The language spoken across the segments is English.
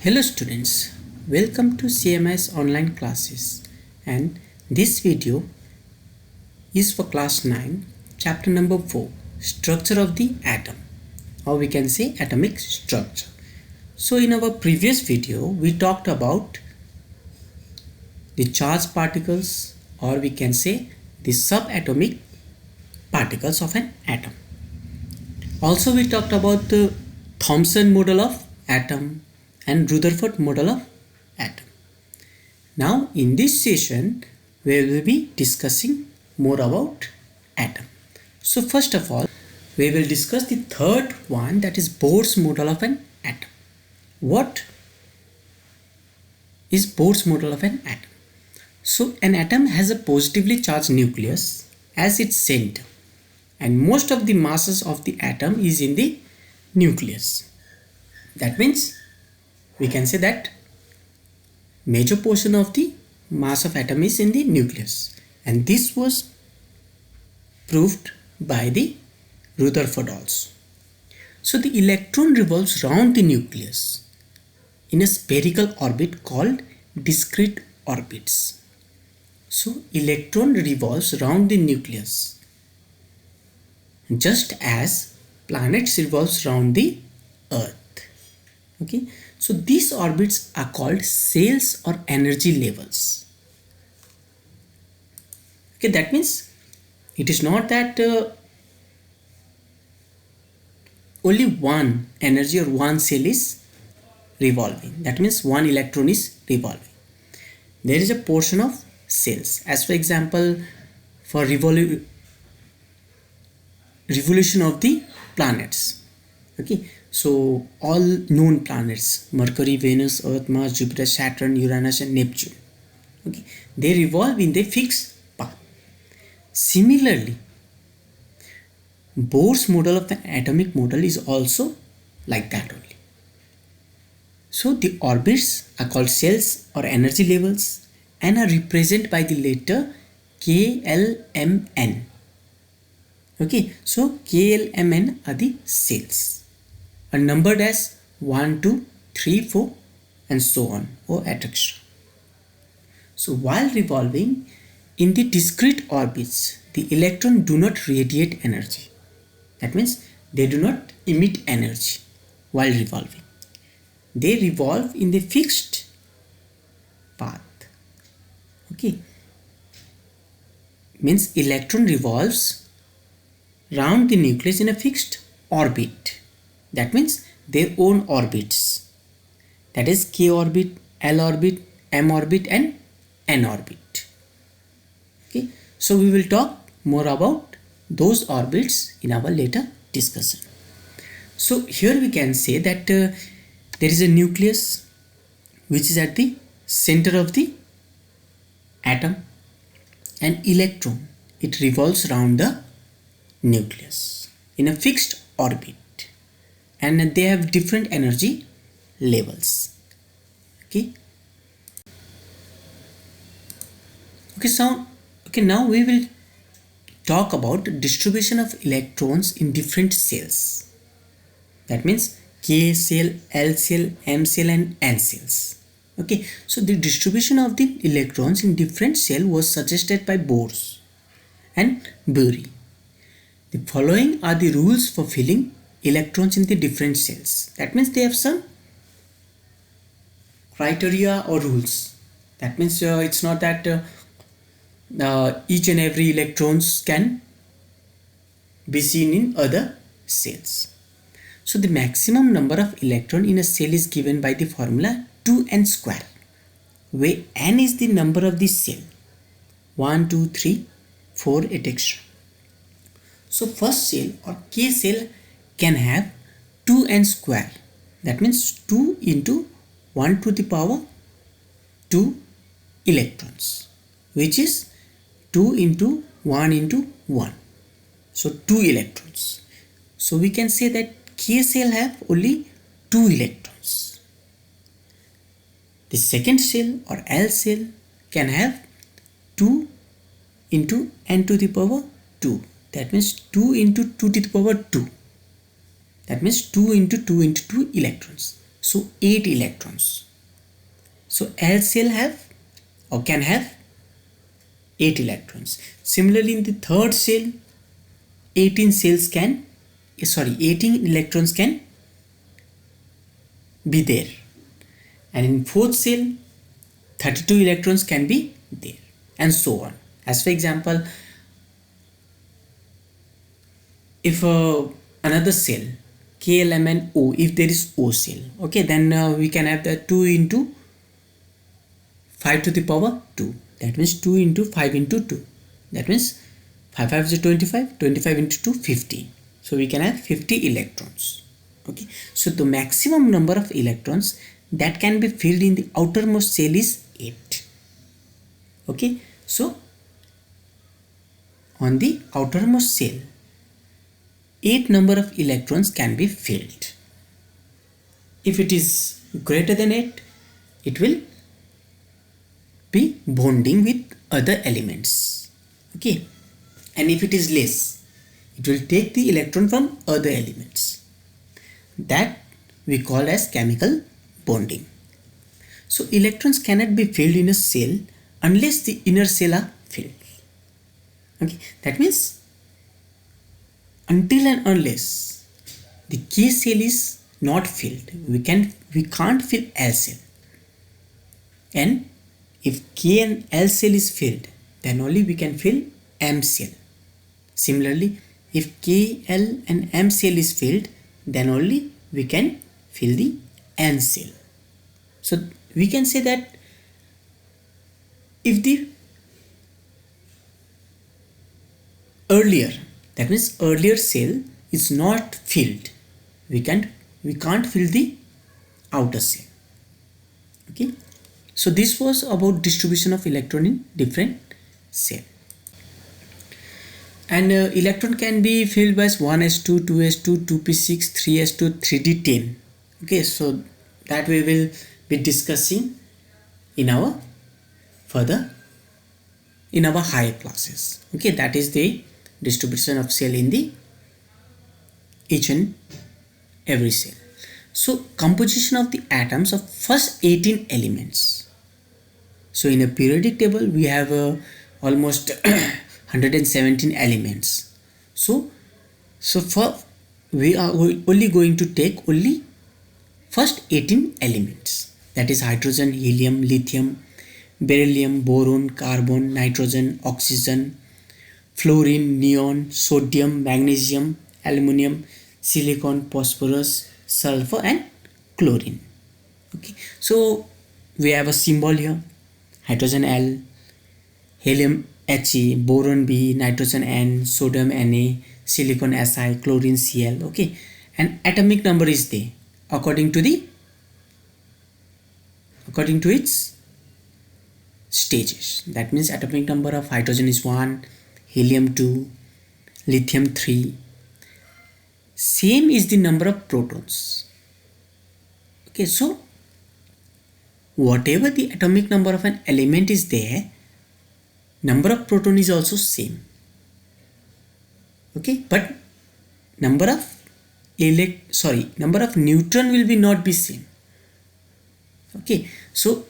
Hello students, welcome to CMS online classes, and this video is for class 9 chapter number 4, structure of the atom, or we can say atomic structure. So in our previous video we talked about the charged particles, or we can say the subatomic particles of an atom. Also we talked about the Thomson model of atom and Rutherford model of atom. Now in this session we will be discussing more about atom. So first of all we will discuss the third one, that is Bohr's model of an atom. What is Bohr's model of an atom? So an atom has a positively charged nucleus as its center, and most of the masses of the atom is in the nucleus. That means we can say that major portion of the mass of atom is in the nucleus, and this was proved by the Rutherford also. So the electron revolves around the nucleus in a spherical orbit called discrete orbits. So electron revolves around the nucleus just as planets revolves around the earth. Okay, so these orbits are called cells or energy levels. Okay, that means it is not that only one energy or one cell is revolving. That means one electron is revolving. There is a portion of cells, as for example for revolution of the planets. Okay, so all known planets, Mercury, Venus, Earth, Mars, Jupiter, Saturn, Uranus and Neptune, okay, they revolve in the fixed path. Similarly, Bohr's model of the atomic model is also like that only. So the orbits are called cells or energy levels and are represented by the letter KLMN. Okay, so KLMN are the cells, are numbered as 1, 2, 3, 4 and so on, or etc. So while revolving in the discrete orbits, the electron do not radiate energy. That means they do not emit energy while revolving. They revolve in the fixed path. Okay, means electron revolves round the nucleus in a fixed orbit. That means their own orbits, that is k orbit, l orbit, m orbit and n orbit. Okay, so we will talk more about those orbits in our later discussion. So here we can say that there is a nucleus which is at the center of the atom, and electron, it revolves around the nucleus in a fixed orbit, and they have different energy levels. Okay, now we will talk about distribution of electrons in different cells. That means K cell, L cell, M cell and N cells. Okay, so the distribution of the electrons in different cells was suggested by Bohr and Bury. The following are the rules for filling electrons in the different cells. That means they have some criteria or rules. That means it's not that each and every electrons can be seen in other cells. So the maximum number of electron in a cell is given by the formula 2n square, where n is the number of the cell, 1, 2, 3, 4, etc. So first cell or K cell can have 2n square. That means 2 into 1 to the power 2 electrons, which is 2 into 1 into 1. So 2 electrons. So we can say that K cell have only 2 electrons. The second cell or L cell can have 2 into n to the power 2. That means 2 into 2 to the power 2. That means 2 into 2 into 2 electrons. So 8 electrons. So L cell have or can have 8 electrons. Similarly, in the third cell, 18 electrons can be there. And in fourth cell, 32 electrons can be there, and so on. As for example, if another cell KLMNO, if there is O cell, okay, then we can have that 2 into 5 to the power 2. That means 2 into 5 into 2. That means 5 5 is 25, 25 into 2, 50. So we can have 50 electrons. Okay, so the maximum number of electrons that can be filled in the outermost cell is 8. Okay, so on the outermost cell, 8 number of electrons can be filled. If it is greater than 8, it will be bonding with other elements. Okay, and if it is less, it will take the electron from other elements. That we call as chemical bonding. So electrons cannot be filled in a cell unless the inner cell are filled. Okay, that means until and unless the K cell is not filled, we can't fill L cell. And if K and L cell is filled, then only we can fill M cell. Similarly, if K, L and M cell is filled, then only we can fill the N cell. So we can say that if the earlier, that means earlier cell is not filled, we can't fill the outer cell. Okay, so this was about distribution of electron in different cell. And electron can be filled by 1s2, 2s2, 2p6, 3s2, 3d10. Okay, so that we will be discussing in our higher classes. Okay, that is the distribution of cell in the each and every cell. So composition of the atoms of first 18 elements. So in a periodic table we have almost 117 elements. So for we are only going to take only first 18 elements, that is hydrogen, helium, lithium, beryllium, boron, carbon, nitrogen, oxygen, fluorine, neon, sodium, magnesium, aluminum, silicon, phosphorus, sulfur and chlorine. Okay, so we have a symbol here: hydrogen L, helium He, boron B, nitrogen N, sodium Na, silicon Si, chlorine Cl. Okay, and atomic number is there according to its stages. That means atomic number of hydrogen is 1, helium 2, lithium 3. Same is the number of protons. Okay, so whatever the atomic number of an element is there, number of proton is also same. Okay, but number of neutron will be not be same. Okay, so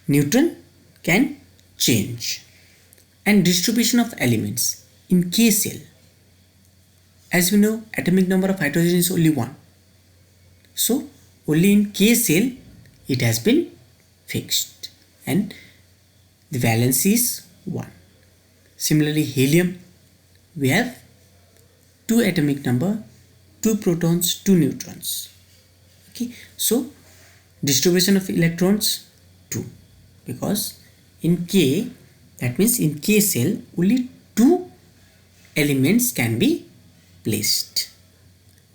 neutron can change. And distribution of elements in K cell, as we know, atomic number of hydrogen is only 1. So only in K cell it has been fixed and the valence is 1. Similarly, helium, we have 2 atomic number, 2 protons, 2 neutrons. Okay, so distribution of electrons 2, because in K, that means in K cell only 2 elements can be placed,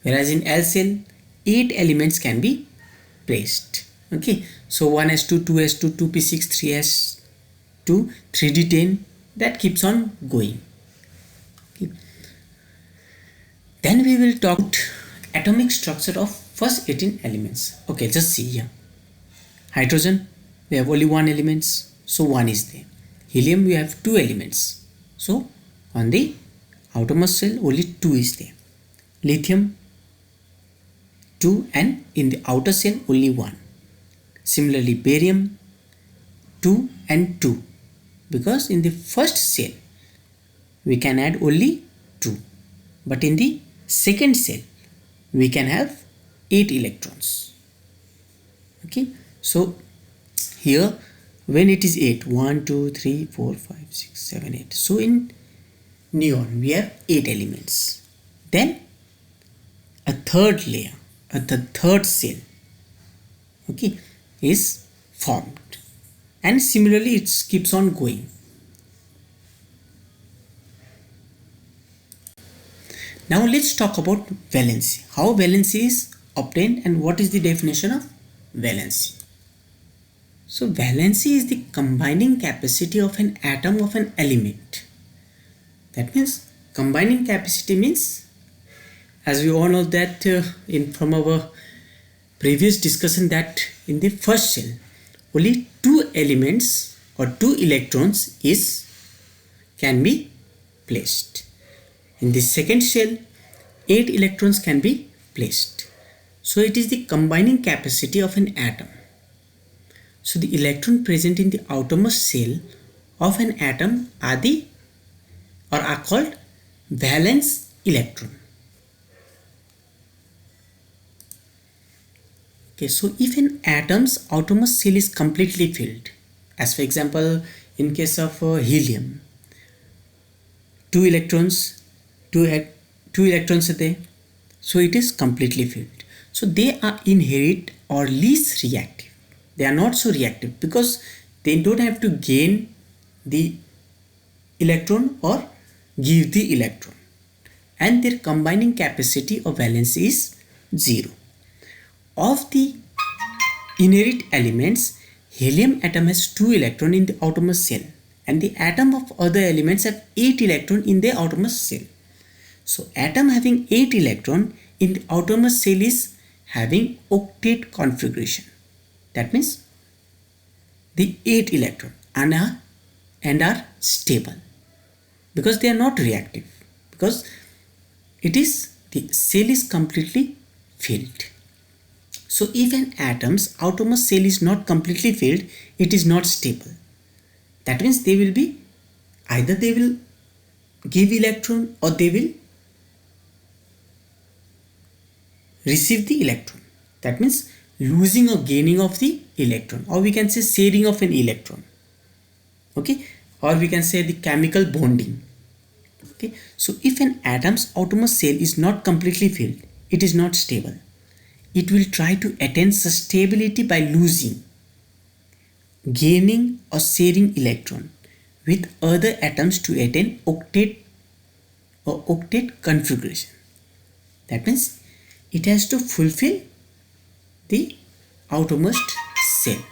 whereas in L cell 8 elements can be placed. Okay, so 1s2, 2s2, 2p6, 3s2, 3d10, that keeps on going. Okay. Then we will talk about atomic structure of first 18 elements. Okay, just see here. Hydrogen, we have only 1 elements, so 1 is there. Helium, we have 2 elements, so on the outermost cell only 2 is there. Lithium, 2 and in the outer shell only 1. Similarly barium 2 and 2, because in the first shell we can add only 2, but in the second shell we can have 8 electrons. Okay, so here when it is 8, 1 2 3 4 5 6 7 8, so in neon we have 8 elements. Then a third layer at the third cell, okay, is formed, and similarly it keeps on going. Now let's talk about valency, how valency is obtained and what is the definition of valency. So valency is the combining capacity of an atom of an element. That means combining capacity means, as we all know that from our previous discussion, that in the first shell only 2 elements or 2 electrons can be placed. In the second shell 8 electrons can be placed. So it is the combining capacity of an atom. So the electron present in the outermost shell of an atom are called valence electron. Okay, so if an atom's outermost shell is completely filled, as for example in case of helium, 2 electrons are there, so it is completely filled. So they are inherent or least reactive. They are not so reactive because they don't have to gain the electron or give the electron, and their combining capacity or valence is 0. Of the inherent elements, helium atom has 2 electrons in the outermost shell, and the atom of other elements have 8 electrons in their outermost shell. So atom having 8 electrons in the outermost shell is having octet configuration. That means the 8 electrons and are stable because they are not reactive, because the cell is completely filled. So if an atom's outermost shell is not completely filled, it is not stable. That means they will give electron or they will receive the electron. That means losing or gaining of the electron, or we can say sharing of an electron. Okay, or we can say the chemical bonding. Okay, so if an atom's outermost shell is not completely filled, it is not stable. It will try to attain stability by losing, gaining or sharing electron with other atoms to attain octet configuration. That means it has to fulfill the outermost shell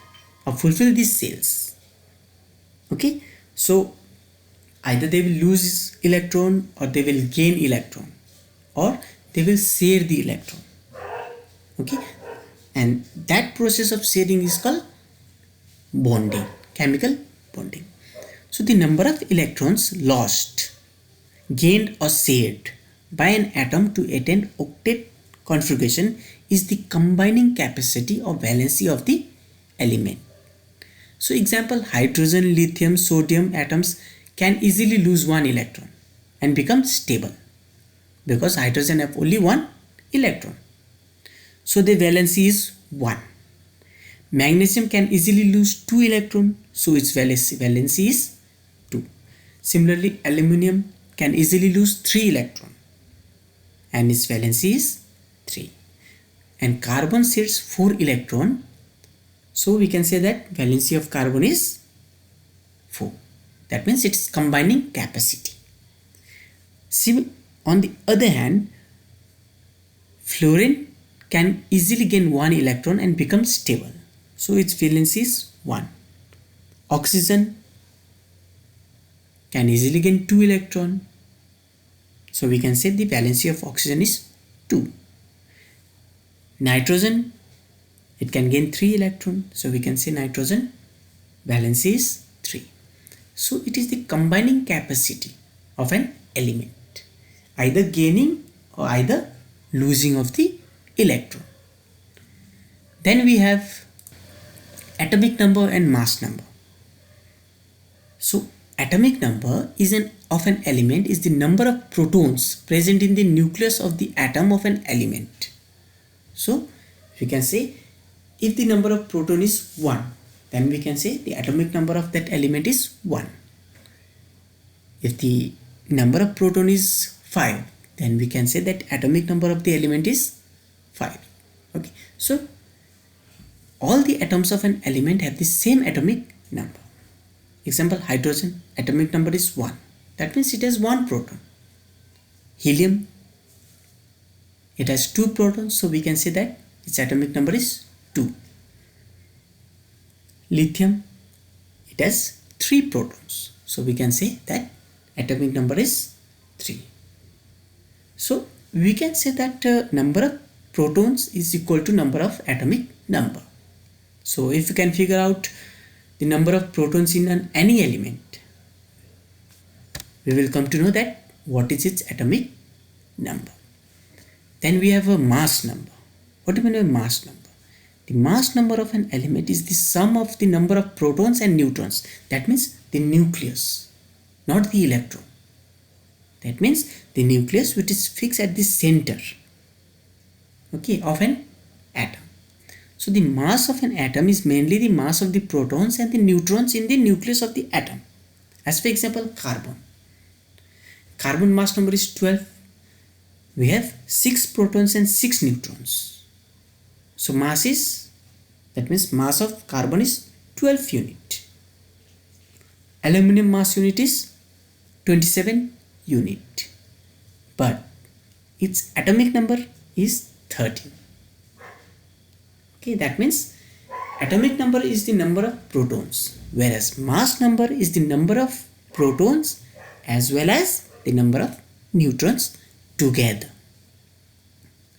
or fulfill these cells. Okay, so either they will lose electron or they will gain electron or they will share the electron. Okay, and that process of sharing is called bonding, chemical bonding. So the number of electrons lost, gained or shared by an atom to attain octet configuration is the combining capacity or valency of the element. So example, hydrogen, lithium, sodium atoms can easily lose 1 electron and become stable because hydrogen have only 1 electron. So the valency is 1. Magnesium can easily lose 2 electrons, so its valency is 2. Similarly, aluminum can easily lose 3 electrons and its valency is 3. And carbon shares 4 electrons, so we can say that valency of carbon is 4. That means its combining capacity. See, on the other hand, fluorine can easily gain 1 electron and become stable, so its valency is 1. Oxygen can easily gain 2 electron, so we can say the valency of oxygen is 2. Nitrogen, it can gain 3 electron, so we can say nitrogen valency is 3. So it is the combining capacity of an element, either gaining or either losing of the electron. Then we have atomic number and mass number. So atomic number of an element is the number of protons present in the nucleus of the atom of an element. So we can say if the number of proton is 1, then we can say the atomic number of that element is 1. If the number of proton is 5, then we can say that atomic number of the element is 5. Okay, so all the atoms of an element have the same atomic number. Example, hydrogen, atomic number is 1. That means it has 1 proton. Helium, it has 2 protons, so we can say that its atomic number is 2. Lithium, it has 3 protons, so we can say that atomic number is 3. So we can say that number of protons is equal to number of atomic number. So if you can figure out the number of protons in any element, we will come to know that what is its atomic number. Then we have a mass number. What do you mean by mass number? The mass number of an element is the sum of the number of protons and neutrons. That means the nucleus, not the electron. That means the nucleus which is fixed at the center, okay, of an atom. So the mass of an atom is mainly the mass of the protons and the neutrons in the nucleus of the atom. As for example, carbon. Carbon mass number is 12. We have 6 protons and 6 neutrons. So mass is, that means mass of carbon is 12 unit. Aluminum mass unit is 27 unit. But its atomic number is 13. Okay, that means atomic number is the number of protons, whereas mass number is the number of protons as well as the number of neutrons together.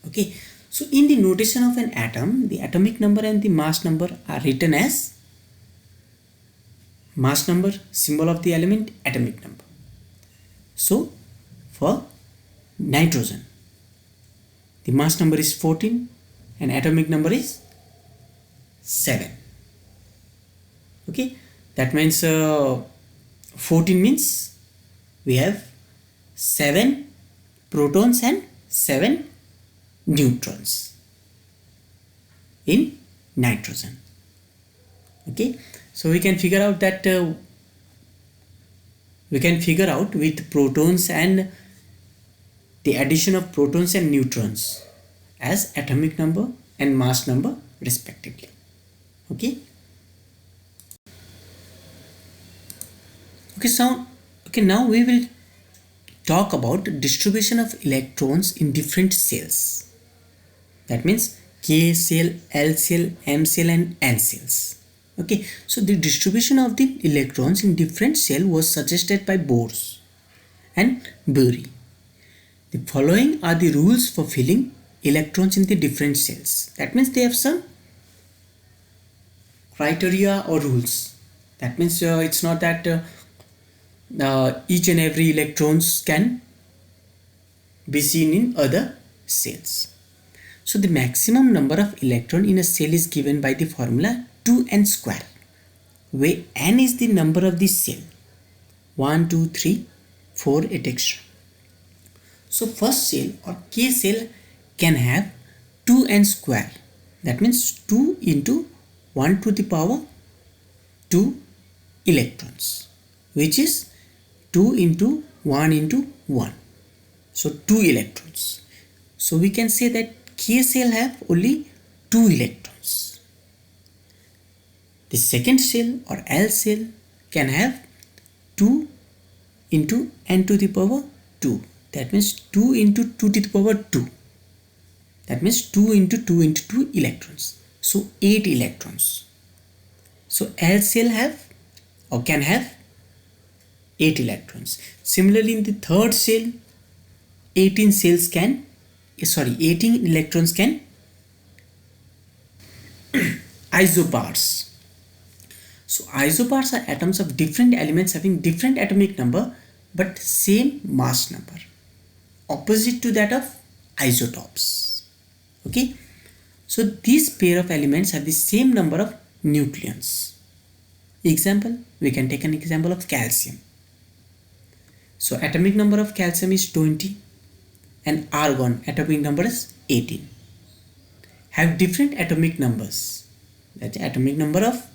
Okay, so in the notation of an atom, the atomic number and the mass number are written as mass number, symbol of the element, atomic number. So for nitrogen, the mass number is 14 and atomic number is 7. Okay, that means 14 means we have 7 protons and 7 neutrons in nitrogen. Okay, so we can figure out that with protons and the addition of protons and neutrons as atomic number and mass number respectively. Okay, now we will talk about distribution of electrons in different cells. That means K cell, L cell, M cell and N cells. Okay, so the distribution of the electrons in different cells was suggested by Bose and Bury. The following are the rules for filling electrons in the different cells. That means they have some criteria or rules. That means it's not that each and every electrons can be seen in other cells. So the maximum number of electron in a cell is given by the formula 2n square, where n is the number of the cell, 1, 2, 3, 4, etc. So first cell or K cell can have 2n square. That means 2 into 1 to the power 2 electrons, which is 2 into 1 into 1. So 2 electrons. So we can say that K cell have only 2 electrons. The second cell or L cell can have 2 into n to the power 2. That means 2 into 2 to the power 2. That means 2 into 2 into 2 electrons. So 8 electrons. So L cell have or can have 8 electrons. Similarly, in the third cell, 18 electrons can isobars. So isobars are atoms of different elements having different atomic number but same mass number, opposite to that of isotopes. Okay, So these pair of elements have the same number of nucleons. Example, we can take an example of calcium. So atomic number of calcium is 20 and argon atomic number is 18. Have different atomic numbers. That atomic number of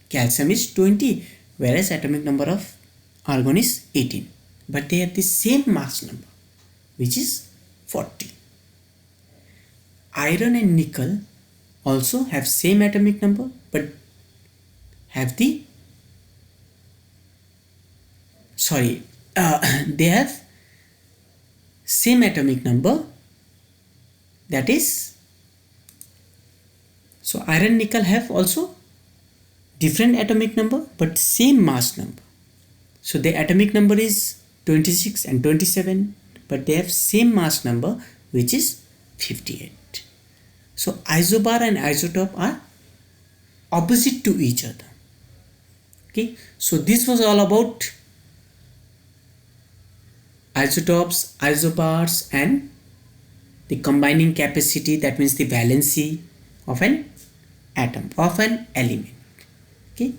calcium is 20 whereas atomic number of argon is 18. But they have the same mass number, which is 40. Iron and nickel also have same atomic number but have the they have same atomic number, that is, so iron nickel have also different atomic number but same mass number. So the atomic number is 26 and 27 but they have same mass number, which is 58. So isobar and isotope are opposite to each other. Okay, so this was all about isotopes, isobars, and the combining capacity, that means the valency of an atom, of an element. Okay.